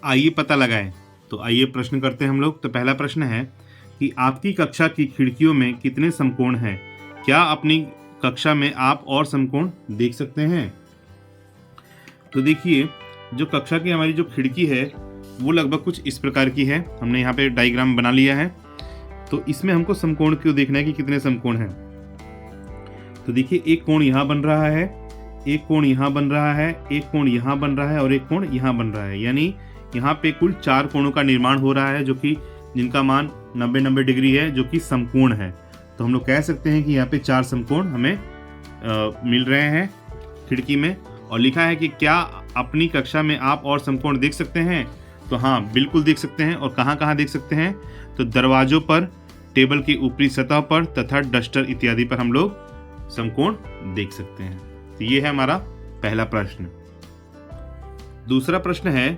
आइए पता लगाएं। तो आइए प्रश्न करते हैं हम लोग। तो पहला प्रश्न है कि आपकी कक्षा की खिड़कियों में कितने समकोण हैं? क्या अपनी कक्षा में आप और समकोण देख सकते हैं? तो देखिए, जो कक्षा की हमारी जो खिड़की है वो लगभग कुछ इस प्रकार की है। हमने यहाँ पे डायग्राम बना लिया है। तो इसमें हमको समकोण क्यों देखना है कि कितने समकोण हैं। तो देखिए, एक कोण यहाँ बन रहा है, एक कोण यहाँ बन रहा है, एक कोण यहाँ बन रहा है और एक कोण यहाँ बन रहा है। यानी यहाँ पे कुल 4 कोणों का निर्माण हो रहा है, जो कि जिनका मान 90-90 डिग्री है, जो कि समकोण है। तो हम लोग कह सकते हैं कि यहाँ पे 4 समकोण हमें मिल रहे हैं खिड़की में। और लिखा है कि क्या अपनी कक्षा में आप और समकोण देख सकते हैं? तो हाँ, बिल्कुल देख सकते हैं। और कहाँ कहाँ देख सकते हैं? तो दरवाजों पर, टेबल की ऊपरी सतह पर तथा डस्टर इत्यादि पर हम लोग समकोण देख सकते हैं। तो ये है हमारा पहला प्रश्न। दूसरा प्रश्न है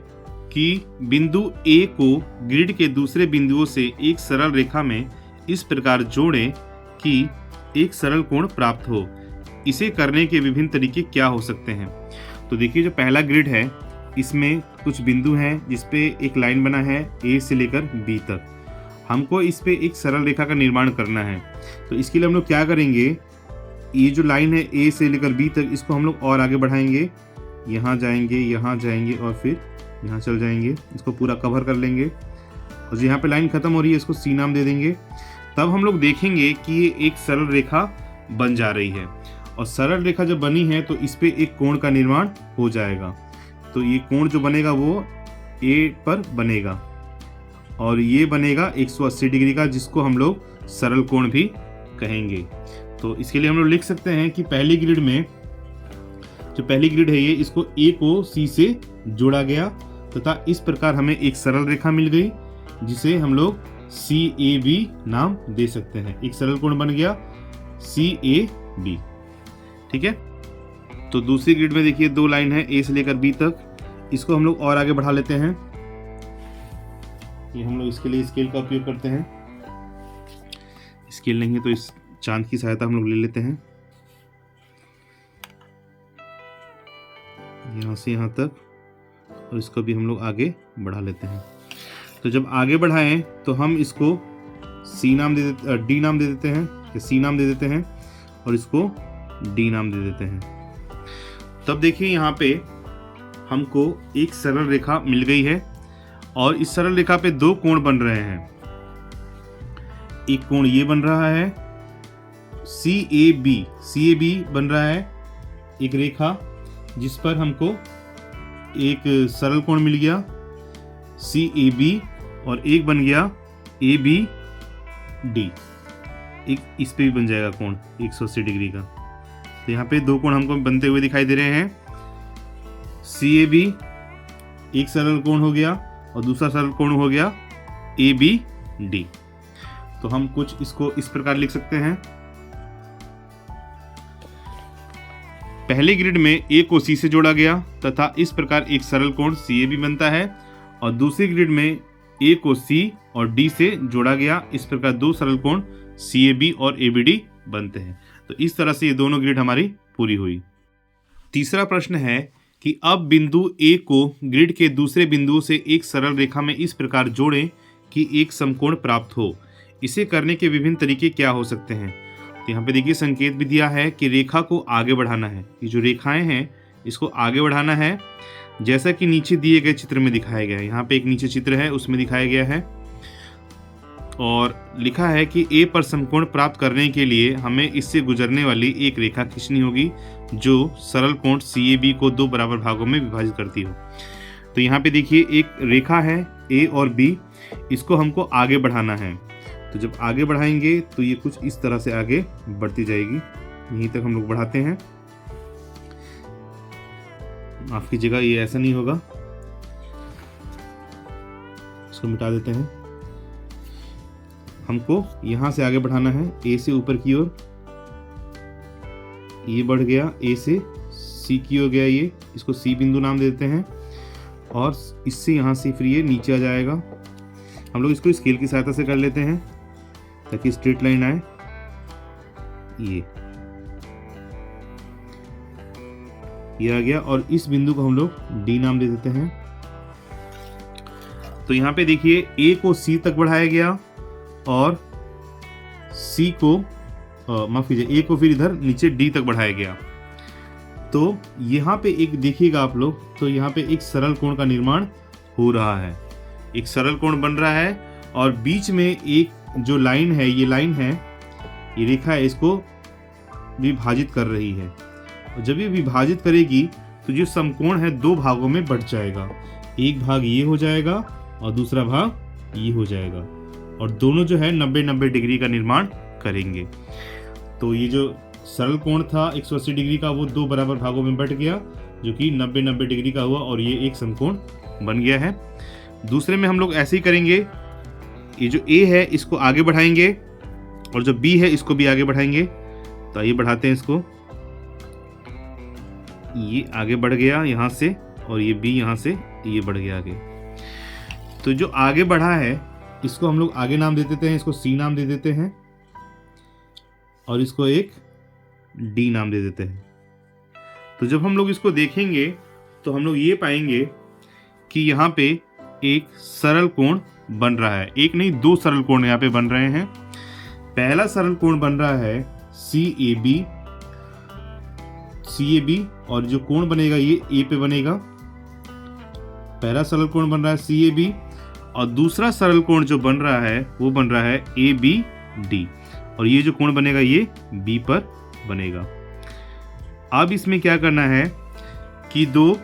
कि बिंदु A को ग्रिड के दूसरे बिंदुओं से एक सरल रेखा में इस प्रकार जोड़ें कि एक सरल कोण प्राप्त हो। इसे करने के विभिन्न तरीके क्या हो सकते हैं? तो देखिए, जो पहला ग्रिड है इसमें कुछ बिंदु हैं जिसपे एक लाइन बना है A से लेकर B तक। हमको इस पे एक सरल रेखा का निर्माण करना है। तो इसके लिए हम लोग क्या करेंगे, ये जो लाइन है A से लेकर B तक, इसको हम लोग और आगे बढ़ाएंगे। यहाँ जाएंगे और फिर यहाँ चल जाएंगे। इसको पूरा कवर कर लेंगे और यहाँ पे लाइन खत्म हो रही है, इसको C नाम दे देंगे। तब हम लोग देखेंगे कि ये एक सरल रेखा बन जा रही है। और सरल रेखा जब बनी है तो इस पे एक कोण का निर्माण हो जाएगा। तो ये कोण जो बनेगा वो A पर बनेगा और ये बनेगा 180 डिग्री का, जिसको हम लोग सरल कोण भी कहेंगे। तो इसके लिए हम लोग लिख सकते हैं कि पहली ग्रिड में, जो पहली ग्रिड है ये, इसको A को C से जोड़ा गया तथा इस प्रकार हमें एक सरल रेखा मिल गई जिसे हम लोग CAB नाम दे सकते हैं। एक सरल कोण बन गया CAB। ठीक है। तो दूसरी ग्रिड में देखिए 2 लाइन है A से लेकर B तक। इसको हम लोग और आगे बढ़ा लेते हैं। ये हम लोग इसके लिए स्केल का उपयोग करते हैं। स्केल नहीं है तो इस चांद की सहायता हम लोग ले लेते हैं। यहाँ से यहाँ तक, और इसको भी हम लोग आगे बढ़ा लेते हैं। तो जब आगे बढ़ाएं तो हम इसको D नाम दे देते हैं, या C नाम दे देते हैं और इसको D नाम दे देते हैं। तब देखिए, यहाँ पे हमको एक सरल रेखा मिल गई है और इस सरल रेखा पे 2 कोण बन रहे हैं। एक कोण ये बन रहा है CAB बन रहा है, एक रेखा जिस पर हमको एक सरल कोण मिल गया CAB और एक बन गया ABD। एक इस पे भी बन जाएगा कोण 180 डिग्री का। तो यहाँ पे 2 कोण हमको बनते हुए दिखाई दे रहे हैं। CAB एक सरल कोण हो गया और दूसरा सरल कोण हो गया ABD। तो हम कुछ इसको इस प्रकार लिख सकते हैं। पहले ग्रिड में A को C से जोड़ा गया तथा इस प्रकार एक सरल कोण CAB बनता है, और दूसरी ग्रिड में A को C और D से जोड़ा गया। इस प्रकार 2 सरल कोण CAB और ABD बनते हैं। तो इस तरह से ये दोनों ग्रिड हमारी पूरी हुई। तीसरा प्रश्न है कि अब बिंदु A को ग्रिड के दूसरे बिंदुओं से एक सरल रेखा में इस प्रकार जोड़ें कि एक समकोण प्राप्त हो। इसे करने के विभिन्न तरीके क्या हो सकते हैं? तो यहाँ पे देखिए, संकेत भी दिया है कि रेखा को आगे बढ़ाना है। ये जो रेखाएं हैं इसको आगे बढ़ाना है, जैसा कि नीचे दिए गए चित्र में दिखाया गया है। यहाँ पे एक नीचे चित्र है, उसमें दिखाया गया है और लिखा है कि A पर समकोण प्राप्त करने के लिए हमें इससे गुजरने वाली एक रेखा खींचनी होगी जो सरल कोण CAB को 2 बराबर भागों में विभाजित करती हो। तो यहाँ पे देखिए, एक रेखा है A और B, इसको हमको आगे बढ़ाना है। तो जब आगे बढ़ाएंगे तो ये कुछ इस तरह से आगे बढ़ती जाएगी। यहीं तक हम लोग बढ़ाते हैं। माफ कीजिएगा, ये ऐसा नहीं होगा, इसको मिटा देते हैं। हमको यहां से आगे बढ़ाना है A से ऊपर की ओर। ये बढ़ गया A से C की ओर गया, ये इसको C बिंदु नाम देते हैं और इससे यहाँ से फिर ये नीचे आ जाएगा। हम लोग इसको स्केल की सहायता से कर लेते हैं ताकि स्ट्रेट लाइन आए। ये आ गया और इस बिंदु को हम लोग D नाम दे देते हैं तो यहाँ पे देखिए ए को सी तक बढ़ाया गया और सी को माफ कीजिए, ए को फिर इधर नीचे डी तक बढ़ाया गया। तो यहाँ पे एक देखिएगा आप लोग, तो यहाँ पे एक सरल कोण का निर्माण हो रहा है, एक सरल कोण बन रहा है और बीच में एक जो लाइन है, ये लाइन है, ये रेखा है, इसको विभाजित कर रही है। और जब ये विभाजित करेगी तो जो समकोण है दो भागों में बट जाएगा, एक भाग ये हो जाएगा और दूसरा भाग ये हो जाएगा और दोनों जो है 90-90 डिग्री का निर्माण करेंगे। तो ये जो सरल कोण था 180 डिग्री का, वो दो बराबर भागों में बट गया जो कि 90-90 डिग्री का हुआ और ये एक समकोण बन गया है। दूसरे में हम लोग ऐसे ही करेंगे, ये जो ए है इसको आगे बढ़ाएंगे और जो बी है इसको भी आगे बढ़ाएंगे। तो आइए बढ़ाते हैं इसको, ये आगे बढ़ गया यहाँ से और ये बी यहाँ से ये बढ़ गया आगे। तो जो आगे बढ़ा है इसको हम लोग आगे नाम दे देते हैं, इसको सी नाम दे देते हैं और इसको एक डी नाम दे देते हैं। तो जब हम लोग इसको देखेंगे तो हम लोग ये पाएंगे कि यहाँ पे एक सरल कोण बन रहा है, एक नहीं दो सरल कोण यहाँ पे बन रहे हैं। पहला सरल कोण बन रहा है CAB और जो कोण बनेगा ये ए पे बनेगा। पहला सरल कोण बन रहा है CAB और दूसरा सरल कोण जो बन रहा है वो बन रहा है ABD और ये जो कोण बनेगा ये B पर बनेगा। अब इसमें क्या करना है कि दो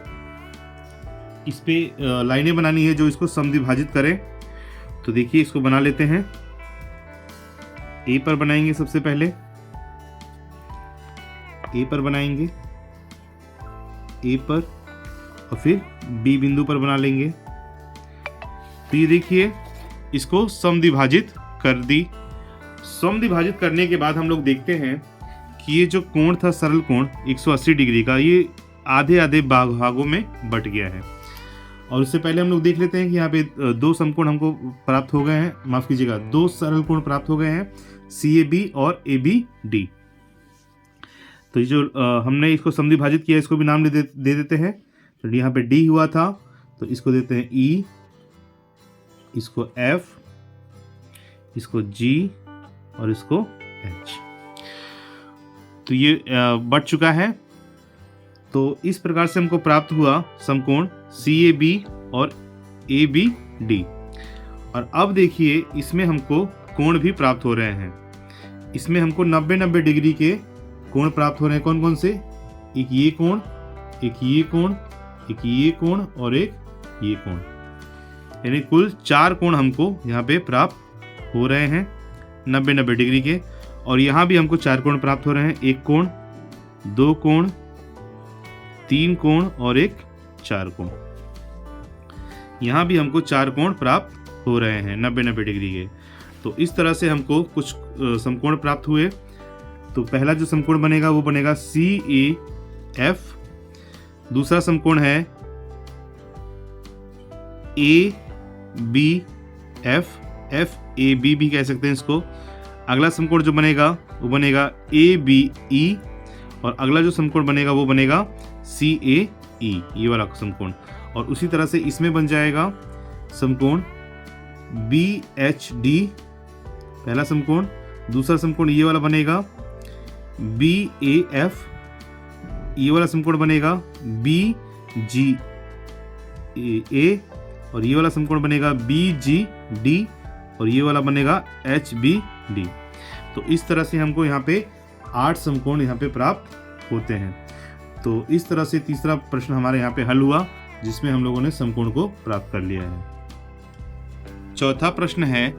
इस पे लाइनें बनानी है जो इसको समद्विभाजित करें। तो देखिए इसको बना लेते हैं, ए पर बनाएंगे सबसे पहले, ए पर बनाएंगे, ए पर और फिर बी बिंदु पर बना लेंगे। तो ये देखिए इसको समद्विभाजित कर दी। समद्विभाजित करने के बाद हम लोग देखते हैं कि ये जो कोण था सरल कोण 180 डिग्री का, ये आधे आधे भागों में बट गया है। और उससे पहले हम लोग देख लेते हैं कि यहाँ पे दो समकोण हमको प्राप्त हो गए हैं, माफ कीजिएगा दो सरल कोण प्राप्त हो गए हैं, CAB और ABD। तो ये जो हमने इसको समद्विभाजित किया इसको भी नाम दे देते हैं। तो यहाँ पे D हुआ था तो इसको देते हैं E, इसको F, इसको G और इसको H। तो ये बढ़ चुका है। तो इस प्रकार से हमको प्राप्त हुआ समकोण CAB और ABD। और अब देखिए इसमें हमको कोण भी प्राप्त हो रहे हैं। इसमें हमको 90-90 डिग्री के कोण प्राप्त हो रहे हैं। कौन कौन से? एक ये कोण, एक ये कोण, एक ये कोण और एक ये कोण, यानी कुल 4 कोण हमको यहाँ पे प्राप्त हो रहे हैं 90-90 डिग्री के। और यहाँ भी हमको 4 कोण प्राप्त हो रहे हैं, एक कोण, 2 कोण, 3 कोण और एक 4 कोण। यहाँ भी हमको 4 कोण प्राप्त हो रहे हैं 90-90 डिग्री के। तो इस तरह से हमको कुछ समकोण प्राप्त हुए। तो पहला जो समकोण बनेगा वो बनेगा CAF, दूसरा समकोण है ABF, FAB भी कह सकते हैं इसको। अगला समकोण जो बनेगा वो बनेगा ABE और अगला जो समकोण बनेगा वो बनेगा CAE, ये वाला समकोण। और उसी तरह से इसमें बन जाएगा समकोण BHD, पहला समकोण। दूसरा समकोण ये वाला बनेगा BAF, ये वाला समकोण बनेगा BGA और ये वाला समकोण बनेगा BGD और ये वाला बनेगा HBD। तो इस तरह से हमको यहाँ पे 8 समकोण यहाँ पे प्राप्त होते हैं। तो इस तरह से तीसरा प्रश्न हमारे यहाँ पे हल हुआ जिसमें हम लोगों ने समकोण को प्राप्त कर लिया है। चौथा प्रश्न है,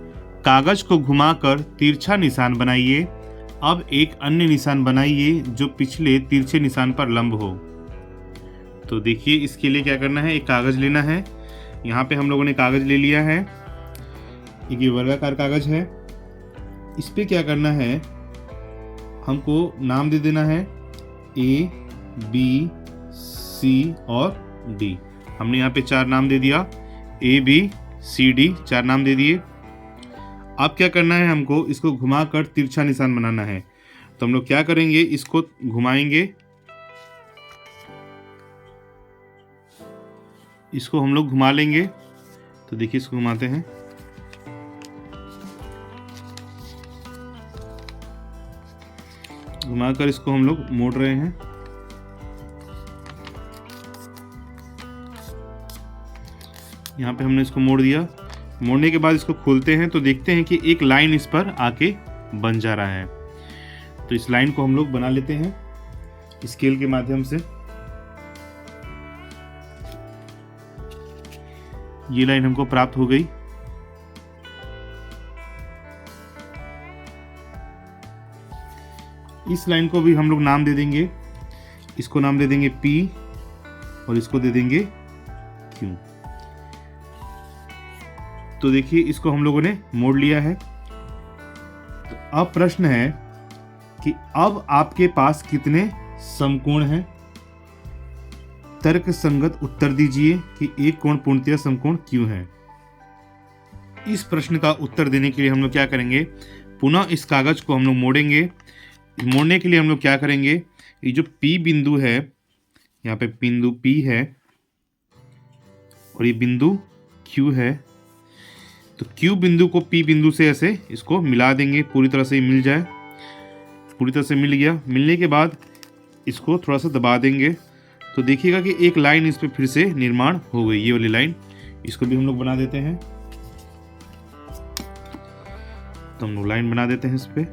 कागज को घुमाकर तिरछा निशान बनाइए। अब एक अन्य निशान बनाइए जो पिछले तिरछे निशान पर लंब हो। तो देखिए इसके लिए क्या करना है, एक कागज लेना है। यहाँ पे हम लोगों ने कागज ले लिया है, एक ये वर्गाकार कागज है। इस पे क्या करना है, हमको नाम दे देना है A, B, C और D। हमने यहाँ पे 4 नाम दे दिया, A, B, C, D 4 नाम दे दिए। अब क्या करना है, हमको इसको घुमाकर तिरछा निशान बनाना है। तो हम लोग क्या करेंगे, इसको घुमाएंगे, इसको हम लोग घुमा लेंगे। तो देखिए इसको घुमाते हैं, घुमाकर इसको हम लोग मोड़ रहे हैं। यहाँ पे हमने इसको मोड़ दिया। मोड़ने के बाद इसको खोलते हैं तो देखते हैं कि एक लाइन इस पर आके बन जा रहा है। तो इस लाइन को हम लोग बना लेते हैं स्केल के माध्यम से। ये लाइन हमको प्राप्त हो गई। इस लाइन को भी हम लोग नाम दे देंगे, इसको नाम दे देंगे P और इसको दे देंगे Q। तो देखिए इसको हम लोगों ने मोड़ लिया है। तो अब प्रश्न है कि अब आपके पास कितने समकोण हैं? तर्क संगत उत्तर दीजिए कि एक कोण पूर्णतया समकोण क्यों है। इस प्रश्न का उत्तर देने के लिए हम लोग क्या करेंगे, पुनः इस कागज को हम लोग मोड़ेंगे। मोड़ने के लिए हम लोग क्या करेंगे, ये जो P बिंदु है, यहाँ पे बिंदु P है और ये बिंदु Q है। तो Q बिंदु को P बिंदु से ऐसे इसको मिला देंगे, पूरी तरह से मिल जाए। पूरी तरह से मिल गया। मिलने के बाद इसको थोड़ा सा दबा देंगे तो देखिएगा कि एक लाइन इस पे फिर से निर्माण हो गई, ये वाली लाइन। इसको भी हम लोग बना देते हैं। तो हम लोग लाइन बना देते हैं इस पे।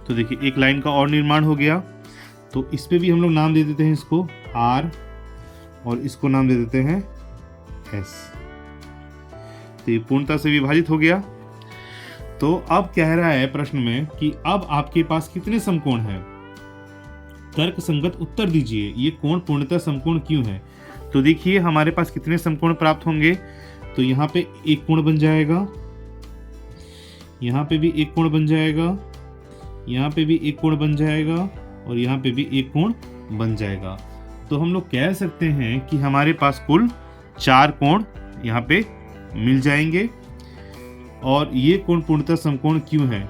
तो देखिए एक लाइन का और निर्माण हो गया। तो इस पे भी हम लोग नाम दे देते हैं इसको R और इसको नाम दे देते हैं S। तो ये पूर्णतः से विभाजित हो गया। तो अब कह रहा है प्रश्न में कि अब आपके पास कितने समकोण हैं? तर्क संगत उत्तर दीजिए, ये कोण पूर्णतः समकोण क्यों है। तो देखिए हमारे पास कितने समकोण प्राप्त होंगे। तो यहाँ पे एक कोण बन जाएगा, यहाँ पे भी एक कोण बन जाएगा, यहाँ पे भी एक कोण बन जाएगा और यहाँ पे भी एक कोण बन जाएगा। तो हम लोग कह सकते हैं कि हमारे पास कुल 4 कोण यहाँ पे मिल जाएंगे। और ये कोण पूर्णतः समकोण क्यों है?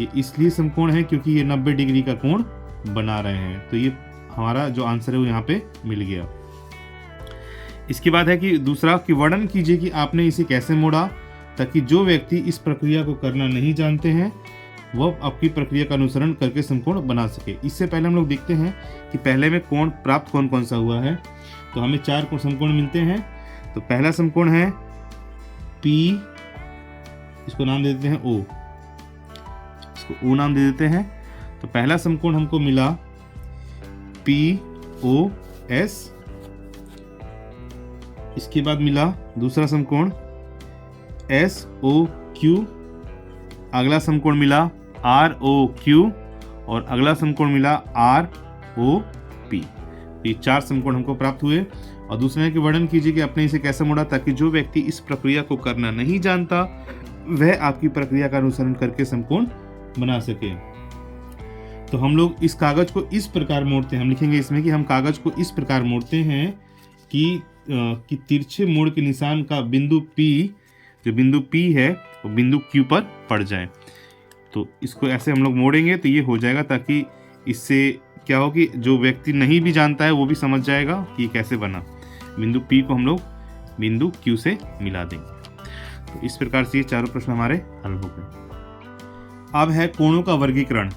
ये इसलिए समकोण है क्योंकि ये 90 डिग्री का कोण बना रहे हैं। तो ये हमारा जो आंसर है वो यहाँ पे मिल गया। इसके बाद है कि दूसरा कि वर्णन कीजिए कि आपने इसे कैसे मोड़ा ताकि जो व्यक्ति इस प्रक्रिया को करना नहीं जानते हैं वह आपकी प्रक्रिया का अनुसरण करके समकोण बना सके। इससे पहले हम लोग देखते हैं कि पहले में कोण प्राप्त कौन कौन सा हुआ है। तो हमें 4 समकोण मिलते हैं। तो पहला समकोण है P, इसको नाम दे देते हैं O, इसको O नाम दे देते हैं। तो पहला समकोण हमको मिला POS। इसके बाद मिला दूसरा समकोण SOQ। अगला समकोण मिला ROQ और अगला समकोण मिला ROP। ये 4 समकोण हमको प्राप्त हुए। और दूसरे के वर्णन कीजिए कि आपने इसे कैसे मोड़ा ताकि जो व्यक्ति इस प्रक्रिया को करना नहीं जानता वह आपकी प्रक्रिया का अनुसरण करके समकोण बना सके। तो हम लोग इस कागज को इस प्रकार मोड़ते हैं, हम लिखेंगे इसमें कि हम कागज को इस प्रकार मोड़ते हैं कि तिरछे मोड़ के निशान का बिंदु P, जो बिंदु P है वो बिंदु Q पर पड़ जाए। तो इसको ऐसे हम लोग मोड़ेंगे तो ये हो जाएगा, ताकि इससे क्या हो कि जो व्यक्ति नहीं भी जानता है वो भी समझ जाएगा कि कैसे बना। बिंदु P को हम लोग बिंदु Q से मिला देंगे। तो इस प्रकार से ये चारों प्रश्न हमारे हल हो गए। अब है कोणों का वर्गीकरण।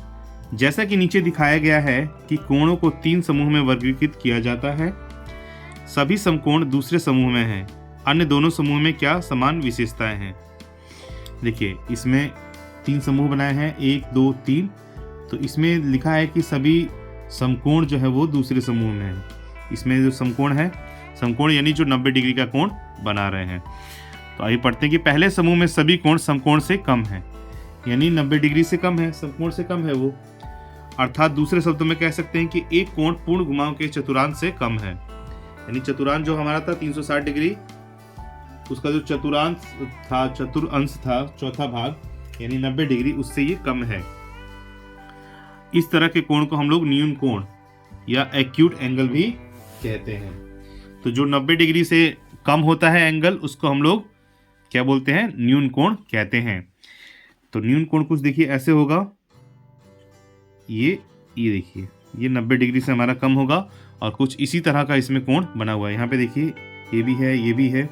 जैसा कि नीचे दिखाया गया है कि कोणों को 3 समूह में वर्गीकृत किया जाता है। सभी समकोण दूसरे समूह में हैं। अन्य दोनों समूह में क्या समान विशेषताएं हैं? देखिए इसमें 3 समूह बनाए हैं, 1 2 3। तो इसमें लिखा है कि सभी समकोण जो है वो दूसरे समूह में है। इसमें जो समकोण है, समकोण यानी जो 90 डिग्री का कोण बना रहे हैं। तो आइए पढ़ते हैं कि पहले समूह में सभी कोण समकोण से कम है, यानी 90 डिग्री से कम है, समकोण से कम है वो। अर्थात दूसरे शब्दों में कह सकते हैं कि एक कोण पूर्ण घुमाव के चतुर्थांश से कम है। यानी चतुर्थांश जो हमारा था 360 डिग्री, उसका जो चतुर्थांश था, चतुर्थांश था, चौथा भाग यानी 90 डिग्री, उससे ये कम है। इस तरह के कोण को हम लोग न्यून कोण या एक्यूट एंगल भी कहते हैं। तो जो 90 डिग्री से कम होता है एंगल, उसको हम लोग क्या बोलते हैं? न्यून कोण कहते हैं। तो न्यून कोण कुछ देखिए ऐसे होगा, ये देखिए ये 90 डिग्री से हमारा कम होगा और कुछ इसी तरह का इसमें कोण बना हुआ है। यहाँ पे देखिए ये भी है, ये भी है,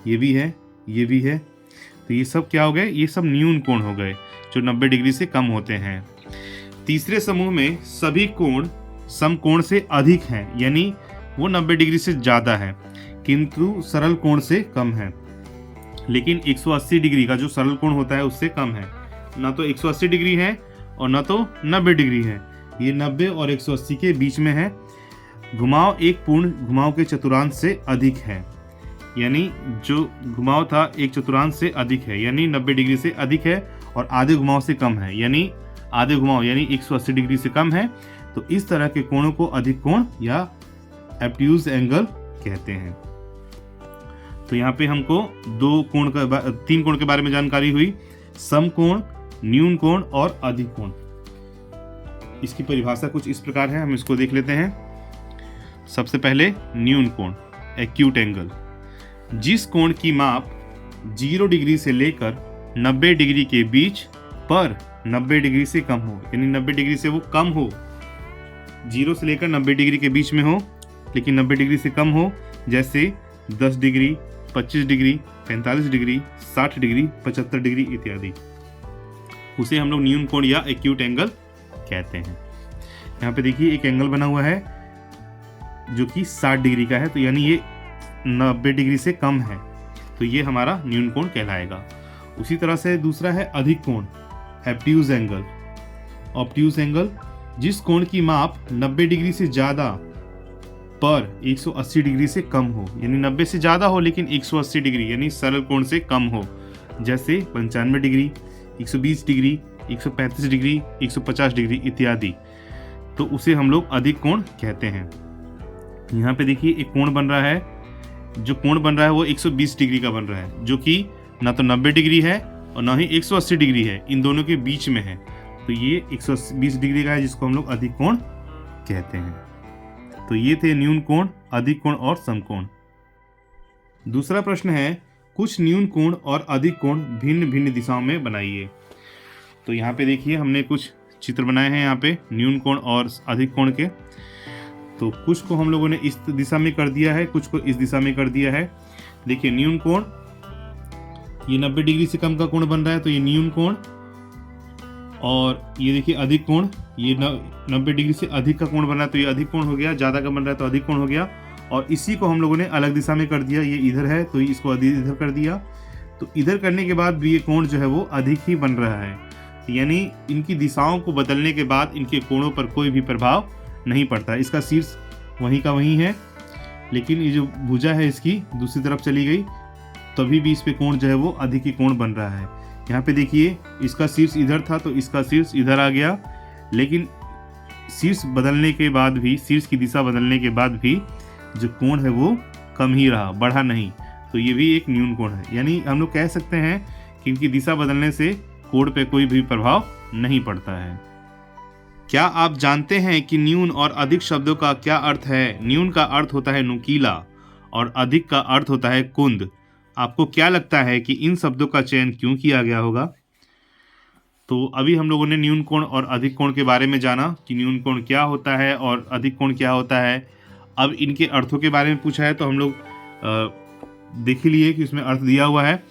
ये भी है, ये भी है। तो ये सब क्या हो गए? ये सब न्यून कोण हो गए जो 90 डिग्री से कम होते हैं। तीसरे समूह में सभी कोण समकोण से अधिक हैं, यानी वो 90 डिग्री से ज़्यादा है किंतु सरल कोण से कम है। लेकिन 180 डिग्री का जो सरल कोण होता है उससे कम है। ना तो 180 डिग्री है और ना तो 90 डिग्री है, ये 90 और 180 के बीच में है। घुमाव एक पूर्ण घुमाव के चतुर्थांश से अधिक है, यानी जो घुमाव था एक चतुर्थांश से अधिक है, यानी 90 डिग्री से अधिक है और आधे घुमाव से कम है, यानी आधे घुमाव यानी 180 डिग्री से कम है। तो इस तरह के कोणों को अधिक कोण या ऑब्ट्यूज एंगल कहते हैं। तो यहाँ पे हमको तीन कोण के बारे में जानकारी हुई, समकोण, न्यून कोण और अधिक कोण। इसकी परिभाषा कुछ इस प्रकार है, हम इसको देख लेते हैं। सबसे पहले न्यून कोण, एक्यूट एंगल, जिस कोण की माप 0 डिग्री से लेकर 90 डिग्री के बीच पर 90 डिग्री से कम हो, यानी 90 डिग्री से वो कम हो, 0 से लेकर 90 डिग्री के बीच में हो लेकिन 90 डिग्री से कम हो, जैसे 10 degree, 25 degree, 45 degree, 60 degree, 75 degree इत्यादि, उसे हम लोग न्यून कोण या एक्यूट एंगल कहते हैं। यहाँ पे देखिए एक एंगल बना हुआ है जो कि 60 डिग्री का है, तो यानी ये 90 डिग्री से कम है, तो ये हमारा न्यून कोण कहलाएगा। उसी तरह से दूसरा है अधिक कोण, ऑब्ट्यूज एंगल। ऑब्ट्यूज एंगल जिस कोण की माप 90 डिग्री से ज़्यादा पर 180 डिग्री से कम हो, यानी 90 से ज़्यादा हो लेकिन 180 डिग्री यानी सरल कोण से कम हो, जैसे 95 डिग्री, 120 डिग्री, 135 डिग्री, 150 डिग्री इत्यादि, तो उसे हम लोग अधिक कोण कहते हैं। यहाँ पे देखिए एक कोण बन रहा है, जो कोण बन रहा है वो 120 डिग्री का बन रहा है, जो कि ना तो 90 डिग्री है और ना ही 180 डिग्री है, इन दोनों के बीच में है, तो ये 120 डिग्री का है जिसको हम लोग अधिक कोण कहते हैं। तो ये थे न्यून कोण, अधिक कोण और समकोण। दूसरा प्रश्न है कुछ न्यून कोण और अधिक कोण भिन्न भिन्न दिशाओं में बनाइए। तो यहाँ पे देखिए हमने कुछ चित्र बनाए हैं यहाँ पे न्यून कोण और अधिक कोण के। तो कुछ को हम लोगों ने इस दिशा में कर दिया है, कुछ को इस दिशा में कर दिया है। देखिए न्यून कोण, ये 90 डिग्री से कम का कोण बन रहा है, तो ये न्यून कोण, और ये देखिए अधिक कोण, ये 90 डिग्री से अधिक का कोण बन रहा है, तो ये अधिक कोण हो गया, ज़्यादा का बन रहा है तो अधिक कोण हो गया। और इसी को हम लोगों ने अलग दिशा में कर दिया, ये इधर है तो इसको इधर कर दिया, तो इधर करने के बाद भी ये कोण जो है वो अधिक ही बन रहा है, यानी इनकी दिशाओं को बदलने के बाद इनके कोणों पर कोई भी प्रभाव नहीं पड़ता। इसका शीर्ष वहीं का वहीं है, लेकिन ये जो भुजा है इसकी दूसरी तरफ चली गई, तभी भी इस पे कोण जो है वो अधिक ही कोण बन रहा है। यहाँ पे देखिए इसका शीर्ष इधर था तो इसका शीर्ष इधर आ गया, लेकिन शीर्ष बदलने के बाद भी, शीर्ष की दिशा बदलने के बाद भी जो कोण है वो कम ही रहा, बढ़ा नहीं, तो ये भी एक न्यून कोण है। यानी हम लोग कह सकते हैं कि इनकी दिशा बदलने से कोण पे कोई भी प्रभाव नहीं पड़ता है। क्या आप जानते हैं कि न्यून और अधिक शब्दों का क्या अर्थ है? न्यून का अर्थ होता है नुकीला और अधिक का अर्थ होता है कुंद। आपको क्या लगता है कि इन शब्दों का चयन क्यों किया गया होगा? तो अभी हम लोगों ने न्यून कोण और अधिक कोण के बारे में जाना कि न्यून कोण क्या होता है और अधिक कोण क्या होता है। अब इनके अर्थों के बारे में पूछा है तो हम लोग देख ही लिए कि उसमें अर्थ दिया हुआ है।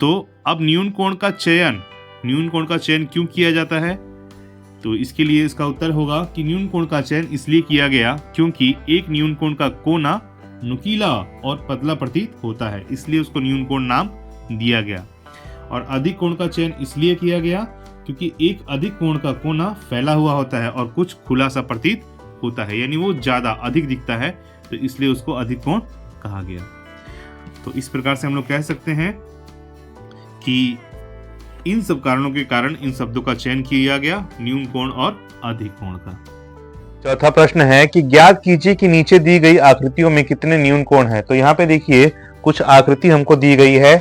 तो अब न्यून कोण का चयन क्यों किया जाता है? तो इसके लिए इसका उत्तर होगा कि न्यून कोण का चयन इसलिए किया गया क्योंकि एक न्यून कोण का कोना नुकीला और पतला प्रतीत होता है, इसलिए उसको न्यून कोण नाम दिया गया। और अधिक कोण का चयन इसलिए किया गया क्योंकि एक अधिक कोण का कोना फैला हुआ होता है और कुछ खुला सा प्रतीत होता है, यानी वो ज्यादा अधिक दिखता है, तो इसलिए उसको अधिक कोण कहा गया। तो इस प्रकार से हम लोग कह सकते हैं कि इन सब कारणों के कारण इन शब्दों का चयन किया गया, न्यून कोण और अधिक कोण का। चौथा प्रश्न है कि ज्ञात कीजिए कि नीचे दी गई आकृतियों में कितने न्यून कोण हैं। तो यहाँ पे देखिए कुछ आकृति हमको दी गई है,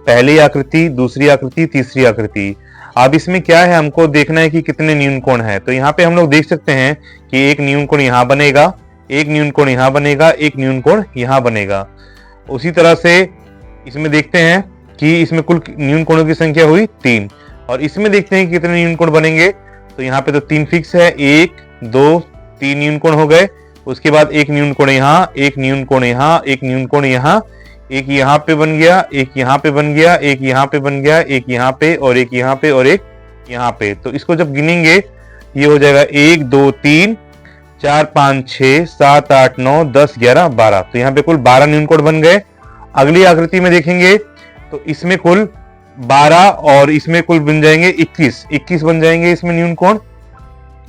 पहली आकृति, दूसरी आकृति, तीसरी आकृति। अब इसमें क्या है, हमको देखना है कि कितने न्यून कोण है। तो यहाँ पे हम लोग देख सकते हैं कि एक न्यून कोण यहाँ बनेगा, एक न्यून कोण यहाँ बनेगा, एक न्यून कोण यहाँ बनेगा। उसी तरह से इसमें देखते हैं कि इसमें कुल न्यून कोणों की संख्या हुई 3, और इसमें देखते हैं कि कितने न्यून कोण बनेंगे। तो यहाँ पे तो 3 फिक्स है, 1, 2, 3 न्यून कोण हो गए। उसके बाद एक न्यून कोण यहाँ, एक न्यून कोण यहाँ, एक न्यून कोण यहाँ, एक यहाँ पे बन गया, एक यहाँ पे बन गया, एक यहाँ पे बन गया, एक यहाँ पे और एक यहाँ पे और एक यहाँ पे। तो इसको जब गिनेंगे ये हो जाएगा 1 2 3 4 5 6 7 8 9 10 11 12। तो यहाँ पे कुल 12 न्यून कोण बन गए। अगली आकृति में देखेंगे तो इसमें कुल 12 और इसमें कुल बन जाएंगे 21 बन जाएंगे इसमें न्यून कोण।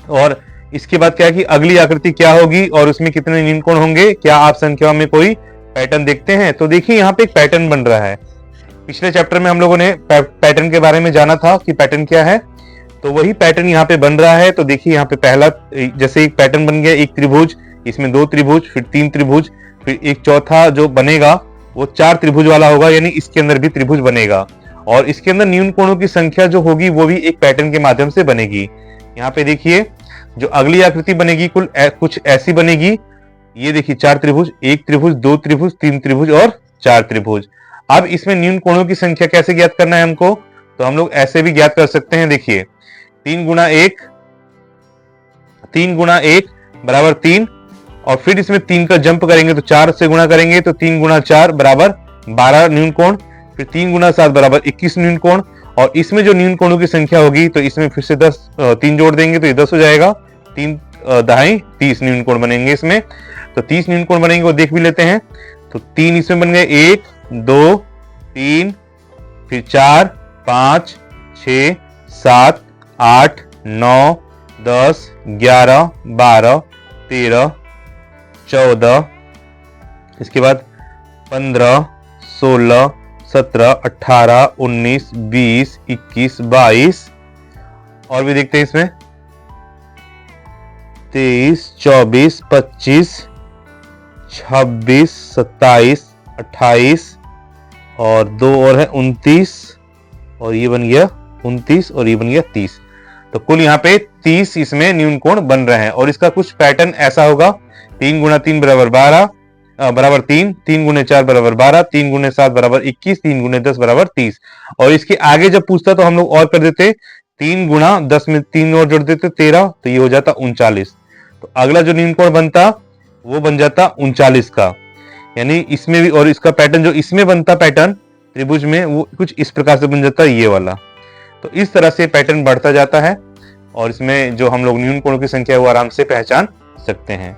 और इसके बाद क्या है कि अगली आकृति क्या होगी और उसमें कितने न्यून कोण होंगे, क्या आप संख्याओं में कोई पैटर्न देखते हैं? तो देखिए यहाँ पे एक पैटर्न बन रहा है। पिछले चैप्टर में हम लोगों ने पैटर्न के बारे में जाना था कि पैटर्न क्या है, तो वही पैटर्न यहाँ पे बन रहा है। तो देखिए यहाँ पे पहला जैसे एक पैटर्न बन गया, एक त्रिभुज, इसमें 2 त्रिभुज, फिर 3 त्रिभुज, फिर एक चौथा जो बनेगा वो 4 त्रिभुज वाला होगा, यानी इसके अंदर भी त्रिभुज बनेगा। और इसके अंदर न्यून कोणों की संख्या जो होगी वो भी एक पैटर्न के माध्यम से बनेगी। यहाँ पे देखिए जो अगली आकृति बनेगी कुछ ऐसी बनेगी। ये देखिए 4 त्रिभुज, 1 त्रिभुज, 2 त्रिभुज, 3 त्रिभुज और 4 त्रिभुज। अब इसमें न्यून कोणों की संख्या कैसे ज्ञात करना है हमको, तो हम लोग ऐसे भी ज्ञात कर सकते हैं। देखिए 3 गुणा 1 बराबर 3, और फिर इसमें 3 का जंप करेंगे तो 4 से गुणा करेंगे तो 3 गुणा 4 बराबर 12 न्यून कोण, फिर 3 गुणा 7 बराबर 21 न्यून कोण। और इसमें जो न्यून कोणों की संख्या होगी तो इसमें फिर से 3 जोड़ देंगे तो ये 10 हो जाएगा। 3 दहाई 30 न्यून कोण बनेंगे इसमें। तो 30 न्यून कोण बनेंगे वो देख भी लेते हैं। तो 3 इसमें बन गए, 1 2 3, फिर 4 5 6 7 8 9 10 11 12 13 14, इसके बाद 15 16 17 18 19 20 21 22, और भी देखते हैं इसमें 23 24 25 26 27 28, और 2 और है 29, और ये बन गया 29 और ये बन गया 30। तो कुल यहाँ पे 30 इसमें न्यून कोण बन रहे हैं। और इसका कुछ पैटर्न ऐसा होगा, 3 गुणा 3 बराबर 12 बराबर 3, 3 गुणे 4 बराबर 12, 3 गुणे 7 बराबर 21, 3 गुणे 10 बराबर 30। और इसके आगे जब पूछता तो हम लोग और कर देते, 3 गुणा 10 में 3 और जोड़ देते 13, तो ये हो जाता 39। तो अगला जो न्यून कोण बनता वो बन जाता 39 का। यानी इसमें भी, और इसका पैटर्न जो इसमें बनता पैटर्न त्रिभुज में वो कुछ इस प्रकार से बन जाता है, ये वाला। तो इस तरह से पैटर्न बढ़ता जाता है और इसमें जो हम लोग न्यून कोणों की संख्या है वो आराम से पहचान सकते हैं।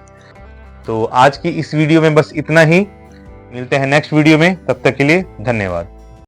तो आज की इस वीडियो में बस इतना ही। मिलते हैं नेक्स्ट वीडियो में, तब तक के लिए धन्यवाद।